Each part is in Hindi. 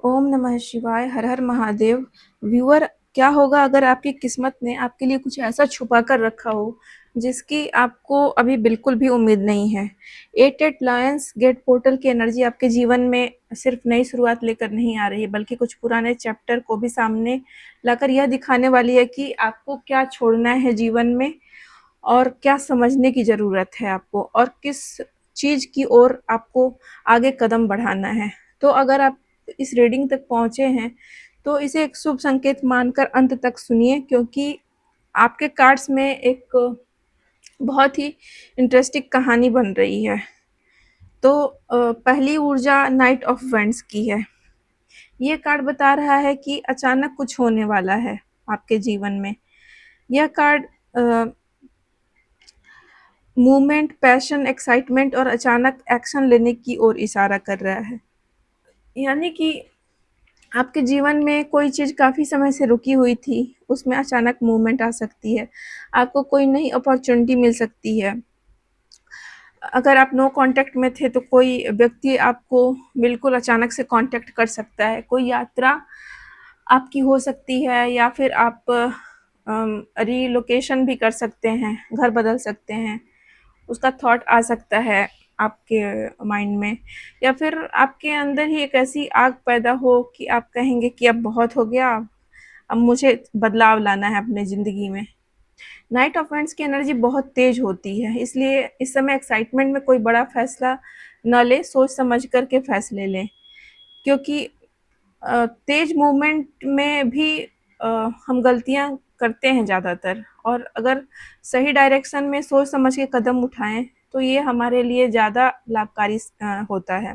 ओम नमः शिवाय, हर हर महादेव। व्यूअर, क्या होगा अगर आपकी किस्मत ने आपके लिए कुछ ऐसा छुपा कर रखा हो जिसकी आपको अभी बिल्कुल भी उम्मीद नहीं है। Eight eight lions gate portal की एनर्जी आपके जीवन में सिर्फ नई शुरुआत लेकर नहीं आ रही है, बल्कि कुछ पुराने चैप्टर को भी सामने लाकर यह दिखाने वाली है कि आपको क्या छोड़ना है जीवन में और क्या समझने की ज़रूरत है आपको, और किस चीज़ की ओर आपको आगे कदम बढ़ाना है। तो अगर आप इस रीडिंग तक पहुँचे हैं, तो इसे एक शुभ संकेत मानकर अंत तक सुनिए, क्योंकि आपके कार्ड्स में एक बहुत ही इंटरेस्टिंग कहानी बन रही है। तो पहली ऊर्जा नाइट ऑफ वेंट्स की है। ये कार्ड बता रहा है कि अचानक कुछ होने वाला है आपके जीवन में। यह कार्ड मूवमेंट, पैशन, एक्साइटमेंट और अचानक एक्शन लेने की ओर इशारा कर रहा है। यानी कि आपके जीवन में कोई चीज़ काफ़ी समय से रुकी हुई थी, उसमें अचानक मूवमेंट आ सकती है। आपको कोई नई अपॉर्च्युनिटी मिल सकती है। अगर आप नो कॉन्टैक्ट में थे, तो कोई व्यक्ति आपको बिल्कुल अचानक से कॉन्टैक्ट कर सकता है। कोई यात्रा आपकी हो सकती है, या फिर आप रीलोकेशन भी कर सकते हैं, घर बदल सकते हैं। उसका थॉट आ सकता है आपके माइंड में, या फिर आपके अंदर ही एक ऐसी आग पैदा हो कि आप कहेंगे कि अब बहुत हो गया, अब मुझे बदलाव लाना है अपने ज़िंदगी में। नाइट ऑफ वांड्स की एनर्जी बहुत तेज होती है, इसलिए इस समय एक्साइटमेंट में कोई बड़ा फैसला न लें, सोच समझ कर के फैसले लें, क्योंकि तेज मूवमेंट में भी हम गलतियां करते हैं ज़्यादातर, और अगर सही डायरेक्शन में सोच समझ के कदम उठाएं तो ये हमारे लिए ज़्यादा लाभकारी होता है।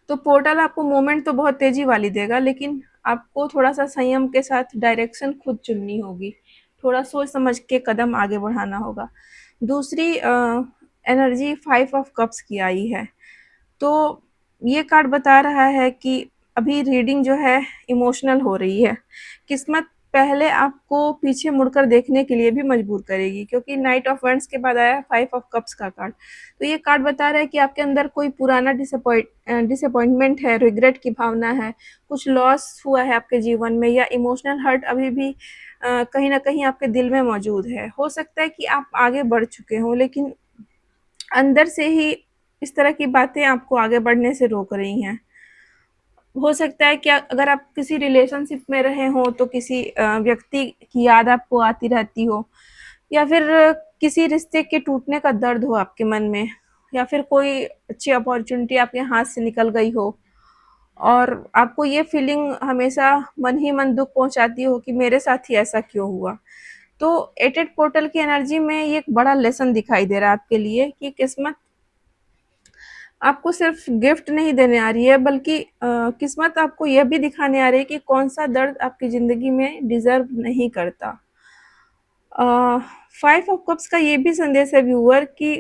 तो पोर्टल आपको मूवमेंट तो बहुत तेज़ी वाली देगा, लेकिन आपको थोड़ा-सा संयम के साथ डायरेक्शन खुद चुननी होगी। थोड़ा सोच समझ के कदम आगे बढ़ाना होगा। दूसरी एनर्जी 5 ऑफ कप्स की आई है। तो ये कार्ड बता रहा है कि अभी रीडिंग जो है इमोशनल हो रही है। किस्मत पहले आपको पीछे मुड़कर देखने के लिए भी मजबूर करेगी, क्योंकि नाइट ऑफ वंड्स के बाद आया 5 ऑफ कप्स का कार्ड। तो ये कार्ड बता रहा है कि आपके अंदर कोई पुराना डिसअपॉइंटमेंट है, रिग्रेट की भावना है, कुछ लॉस हुआ है आपके जीवन में, या इमोशनल हर्ट अभी भी कहीं न कहीं आपके दिल में मौजूद है। हो सकता है कि आप आगे बढ़ चुके हों, लेकिन अंदर से ही इस तरह की बातें आपको आगे बढ़ने से रोक रही हैं। हो सकता है कि अगर आप किसी रिलेशनशिप में रहे हों, तो किसी व्यक्ति की याद आपको आती रहती हो, या फिर किसी रिश्ते के टूटने का दर्द हो आपके मन में, या फिर कोई अच्छी अपॉर्च्युनिटी आपके हाथ से निकल गई हो, और आपको ये फीलिंग हमेशा मन ही मन दुःख पहुँचाती हो कि मेरे साथ ही ऐसा क्यों हुआ। तो एटेड पोर्टल की एनर्जी में ये एक बड़ा लेसन दिखाई दे रहा है आपके लिए कि किस्मत आपको सिर्फ गिफ्ट नहीं देने आ रही है, बल्कि किस्मत आपको यह भी दिखाने आ रही है कि कौन-सा दर्द आपकी ज़िंदगी में डिज़र्व नहीं करता। 5 ऑफ कप्स का ये भी संदेश है व्यूअर कि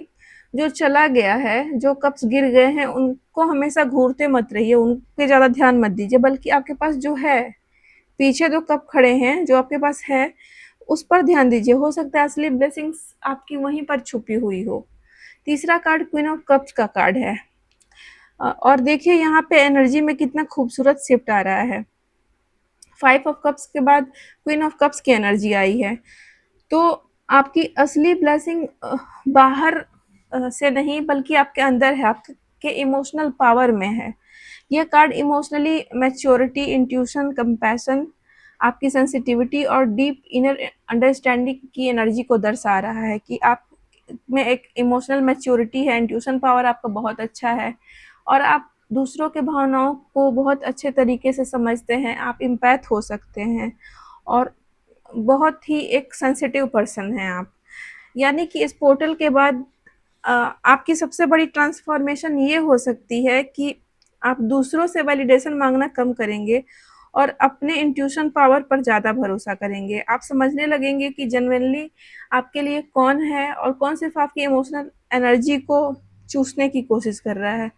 जो चला गया है, जो कप्स गिर गए हैं, उनको हमेशा घूरते मत रहिए, उन पे ज़्यादा ध्यान मत दीजिए, बल्कि आपके पास जो है, पीछे 2 कप खड़े हैं, जो आपके पास है, उस पर ध्यान दीजिए। हो सकता है असली ब्लेसिंग्स आपकी वहीं पर छुपी हुई हो। तीसरा कार्ड क्वीन ऑफ कप्स का कार्ड है। और देखिए यहाँ पे एनर्जी में कितना खूबसूरत शिफ्ट आ रहा है। 5 ऑफ कप्स के बाद क्वीन ऑफ कप्स की एनर्जी आई है। तो आपकी असली ब्लेसिंग बाहर से नहीं, बल्कि आपके अंदर है, आपके इमोशनल पावर में है। ये card emotionally maturity, intuition, compassion, आपकी सेंसिटिविटी और डीप इनर अंडरस्टैंडिंग की एनर्जी को दर्शा रहा है कि आप में एक इमोशनल मैच्योरिटी है, इंट्यूशन पावर आपका बहुत अच्छा है, और आप दूसरों के भावनाओं को बहुत अच्छे तरीके से समझते हैं, आप एम्पैथ हो सकते हैं, और बहुत ही एक सेंसिटिव पर्सन हैं आप। यानी कि इस पोर्टल के बाद आपकी सबसे बड़ी ट्रांसफॉर्मेशन ये हो सकती है कि आप दूसरों से वैलिडेशन माँगना कम करेंगे और अपने इंट्यूशन पावर पर ज़्यादा भरोसा करेंगे। आप समझने लगेंगे कि जेनुइनली आपके लिए कौन है और कौन सिर्फ़ आपकी इमोशनल एनर्जी को चूसने की कोशिश कर रहा है।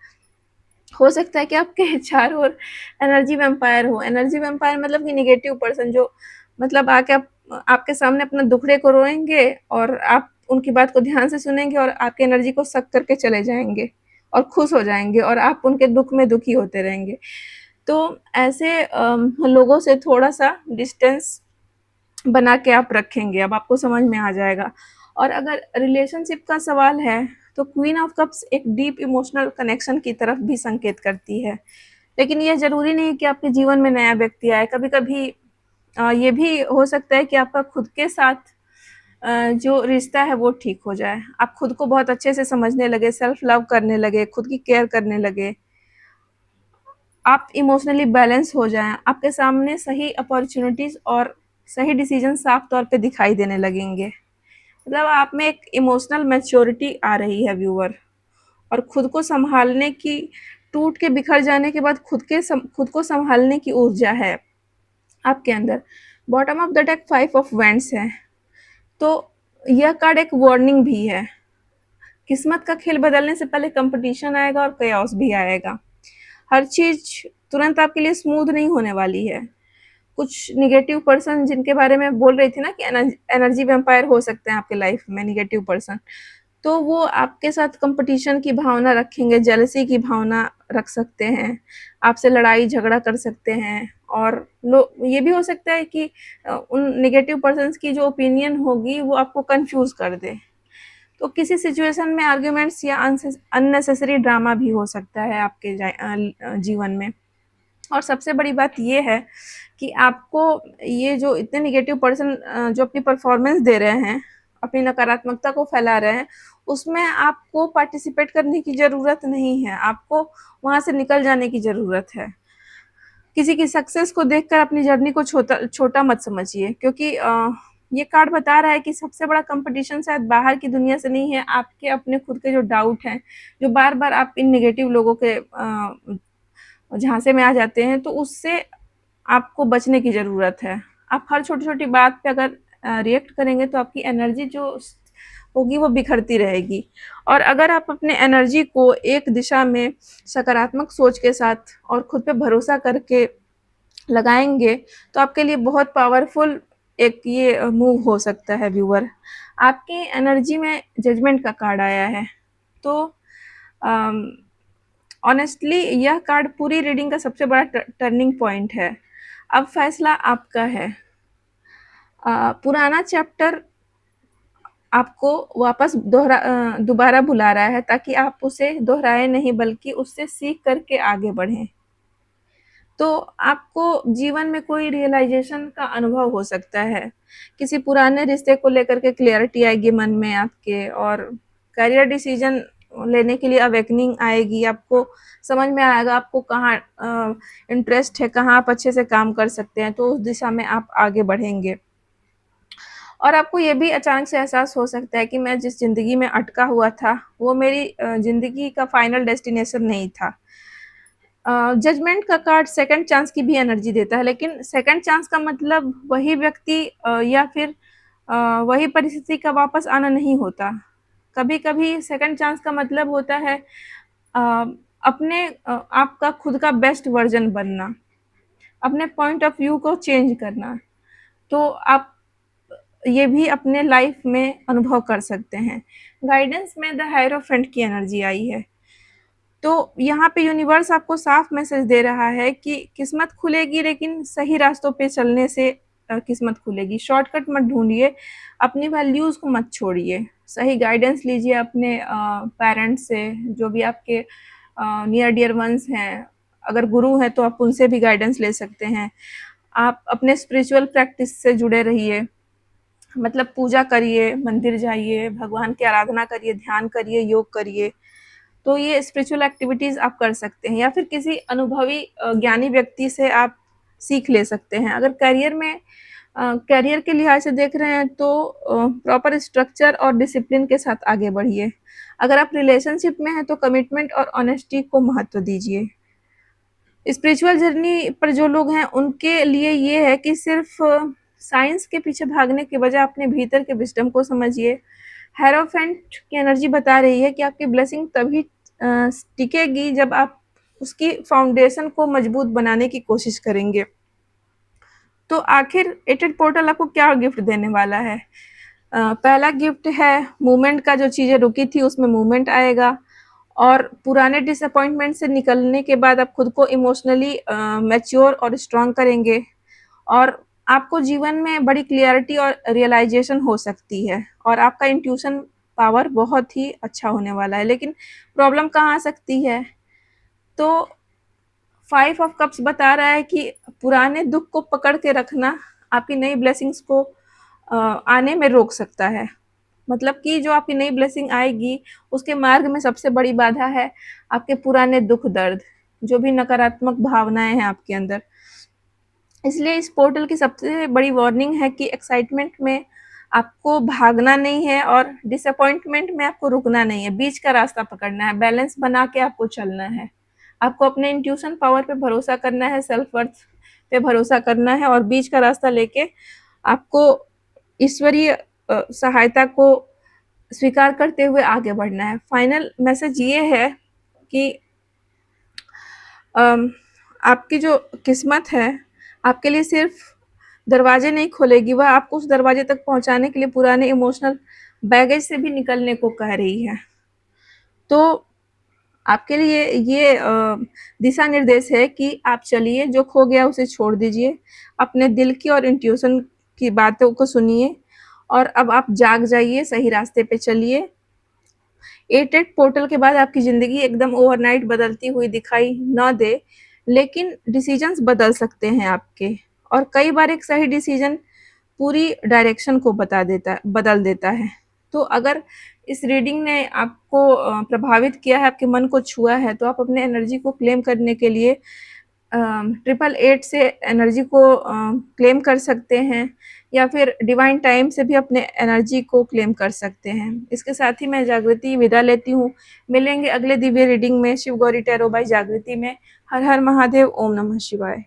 हो सकता है कि आपके चारों ओर एनर्जी वैम्पायर हो। एनर्जी वैम्पायर मतलब कि नेगेटिव पर्सन, जो मतलब आके आपके सामने अपना दुखड़े को रोएँगे, और आप उनकी बात को ध्यान से सुनेंगे और आपकी एनर्जी को सक करके चले जाएँगे और खुश हो जाएँगे, और आप उनके दुःख में दुखी होते रहेंगे। तो ऐसे लोगों से थोड़ा-सा डिस्टेंस बना के आप रखेंगे, अब आपको समझ में आ जाएगा। और अगर रिलेशनशिप का सवाल है, तो क्वीन ऑफ कप्स एक डीप इमोशनल कनेक्शन की तरफ भी संकेत करती है। लेकिन ये ज़रूरी नहीं कि आपके जीवन में नया व्यक्ति आए, कभी-कभी ये भी हो सकता है कि आपका खुद के साथ जो रिश्ता है वो ठीक हो जाए। आप खुद को बहुत अच्छे से समझने लगे, सेल्फ लव करने लगे, खुद की केयर करने लगे। आप इमोशनली बैलेंस हो जाएँ, आपके सामने सही अपॉर्च्युनिटीज़ और सही डिसीज़न साफ तौर पे दिखाई देने लगेंगे। मतलब आप में एक इमोशनल मैच्योरिटी आ रही है व्यूअर, और खुद को सँभालने की, टूट के बिखर जाने के बाद खुद को सँभालने की ऊर्जा है आपके अंदर। Bottom of the deck 5 of wands है, तो यह कार्ड एक वार्निंग भी है। किस्मत का खेल बदलने से पहले कंपटीशन आएगा और chaos भी आएगा। हर चीज़ तुरंत आपके लिए स्मूथ नहीं होने वाली है। कुछ नेगेटिव पर्सन जिनके बारे में बोल रही थी ना कि एनर्जी वैम्पायर हो सकते हैं आपके लाइफ में नेगेटिव पर्सन, तो वो आपके साथ कंपटीशन की भावना रखेंगे, जेलसी की भावना रख सकते हैं, आपसे लड़ाई झगड़ा कर सकते हैं। और ये भी हो सकता है कि उन नेगेटिव पर्सन्स की जो ओपिनियन होगी वो आपको कंफ्यूज कर दे। तो किसी सिचुएशन में आर्ग्यूमेंट्स या अननेसेसरी ड्रामा भी हो सकता है आपके जीवन में। और सबसे बड़ी बात ये है कि आपको ये जो इतने नेगेटिव पर्सन जो अपनी परफॉर्मेंस दे रहे हैं, अपनी नकारात्मकता को फैला रहे हैं, उसमें आपको पार्टिसिपेट करने की ज़रूरत नहीं है, आपको वहाँ से निकल जाने की ज़रूरत है। किसी की सक्सेस को देखकर अपनी जर्नी को छोटा मत समझिए, क्योंकि ये कार्ड बता रहा है कि सबसे बड़ा कंपटीशन शायद बाहर की दुनिया से नहीं है, आपके अपने खुद के जो डाउट हैं, जो बार-बार आप इन नेगेटिव लोगों के झांसे में आ जाते हैं, तो उससे आपको बचने की ज़रूरत है। आप हर छोटी-छोटी बात पे अगर रिएक्ट करेंगे तो आपकी एनर्जी जो होगी वो बिखरती रहेगी। और अगर आप अपने एनर्जी को एक दिशा में सकारात्मक सोच के साथ और खुद पे भरोसा करके लगाएँगे, तो आपके लिए बहुत पावरफुल एक ये मूव हो सकता है व्यूअर। आपकी एनर्जी में जजमेंट का कार्ड आया है, तो ऑनेस्टली यह कार्ड पूरी रीडिंग का सबसे बड़ा टर्निंग पॉइंट है। अब फैसला आपका है। पुराना चैप्टर आपको वापस दोबारा बुला रहा है, ताकि आप उसे दोहराए नहीं बल्कि उससे सीख करके आगे बढ़ें। तो आपको जीवन में कोई रियलाइज़ेशन का अनुभव हो सकता है। किसी पुराने रिश्ते को लेकर के क्लैरिटी आएगी मन में आपके, और करियर डिसीज़न लेने के लिए अवेकनिंग आएगी। आपको समझ में आएगा आपको कहाँ इंटरेस्ट है, कहाँ आप अच्छे से काम कर सकते हैं, तो उस दिशा में आप आगे बढ़ेंगे। और आपको ये भी अचानक से एहसास हो सकता है कि मैं जिस ज़िंदगी में अटका हुआ था, वो मेरी ज़िंदगी का फाइनल डेस्टिनेशन नहीं था। जजमेंट का कार्ड सेकंड चांस की भी एनर्जी देता है, लेकिन सेकंड चांस का मतलब वही व्यक्ति या फिर वही परिस्थिति का वापस आना नहीं होता। कभी-कभी सेकंड चांस का मतलब होता है अ, अपने आपका खुद का बेस्ट वर्ज़न बनना, अपने पॉइंट ऑफ व्यू को चेंज करना। तो आप ये भी अपने लाइफ में अनुभव कर सकते हैं। गाइडेंस में द हायरोफेंट की एनर्जी आई है। तो यहाँ पे यूनिवर्स आपको साफ मैसेज दे रहा है कि किस्मत खुलेगी, लेकिन सही रास्तों पे चलने से किस्मत खुलेगी। शॉर्टकट मत ढूँढिए, अपनी वैल्यूज़ को मत छोड़िए। सही गाइडेंस लीजिए अपने पेरेंट्स से, जो भी आपके नियर डियर वन्स हैं। अगर गुरु हैं तो आप उनसे भी गाइडेंस ले सकते हैं। आप अपने स्पिरिचुअल प्रैक्टिस से जुड़े रहिए, मतलब पूजा करिए, मंदिर जाइए, भगवान की आराधना करिए, ध्यान करिए, योग करिए। तो ये स्पिरिचुअल एक्टिविटीज़ आप कर सकते हैं, या फिर किसी अनुभवी ज्ञानी व्यक्ति से आप सीख ले सकते हैं। अगर करियर के लिहाज से देख रहे हैं तो प्रॉपर स्ट्रक्चर और डिसिप्लिन के साथ आगे बढ़िए। अगर आप रिलेशनशिप में हैं तो कमिटमेंट और ऑनेस्टी को महत्व दीजिए। स्पिरिचुअल जर्नी पर जो लोग हैं उनके लिए ये है कि सिर्फ साइंस के पीछे भागने के बजाय अपने भीतर के विज़डम को समझिए। हेरोफेंट की एनर्जी बता रही है कि आपकी ब्लेसिंग तभी टिकेगी जब आप उसकी फाउंडेशन को मजबूत बनाने की कोशिश करेंगे। तो आखिर एटेड पोर्टल आपको क्या गिफ्ट देने वाला है? पहला गिफ्ट है मूवमेंट का, जो चीज़ें रुकी थी उसमें मूवमेंट आएगा। और पुराने डिसअपॉइंटमेंट से निकलने के बाद आप खुद को इमोशनली मैच्योर और स्ट्रॉन्ग करेंगे और आपको जीवन में बड़ी क्लियरिटी और रियलाइजेशन हो सकती है और आपका इंट्यूशन पावर बहुत ही अच्छा होने वाला है। लेकिन प्रॉब्लम कहाँ आ सकती है? तो 5 ऑफ कप्स बता रहा है कि पुराने दुःख को पकड़ के रखना आपकी नई ब्लेसिंग्स को आने में रोक सकता है। मतलब कि जो आपकी नई ब्लेसिंग आएगी, उसके मार्ग में सबसे बड़ी बाधा है आपके पुराने दुःख-दर्द, जो भी नकारात्मक भावनाएँ हैं आपके अंदर। इसलिए इस पोर्टल की सबसे बड़ी वार्निंग है कि एक्साइटमेंट में आपको भागना नहीं है और डिसअपॉइंटमेंट में आपको रुकना नहीं है, बीच का रास्ता पकड़ना है, बैलेंस बना के आपको चलना है। आपको अपने इंट्यूशन पावर पे भरोसा करना है, सेल्फ वर्थ पे भरोसा करना है और बीच का रास्ता लेके आपको ईश्वरीय सहायता को स्वीकार करते हुए आगे बढ़ना है। फाइनल मैसेज ये है कि आपकी जो किस्मत है, आपके लिए सिर्फ दरवाजे नहीं खोलेगी, वह आपको उस दरवाजे तक पहुंचाने के लिए पुराने इमोशनल बैगेज से भी निकलने को कह रही है। तो आपके लिए ये दिशा निर्देश है कि आप चलिए, जो खो गया उसे छोड़ दीजिए, अपने दिल की और इंट्यूशन की बातों को सुनिए और अब आप जाग जाइए, सही रास्ते पे चलिए। 8-8 पोर्टल के बाद आपकी ज़िंदगी एकदम ओवरनाइट बदलती हुई दिखाई ना दे, लेकिन डिसीजंस बदल सकते हैं आपके और कई बार एक सही डिसीजन पूरी डायरेक्शन को बदल देता है। तो अगर इस रीडिंग ने आपको प्रभावित किया है, आपके मन को छुआ है, तो आप अपने एनर्जी को क्लेम करने के लिए 888 से एनर्जी को क्लेम कर सकते हैं या फिर डिवाइन टाइम से भी अपने एनर्जी को क्लेम कर सकते हैं। इसके साथ ही मैं जागृति विदा लेती हूँ। मिलेंगे अगले दिव्य रीडिंग में शिव गौरी टैरो बाय जागृति में। हर हर महादेव, ओम नमः शिवाय।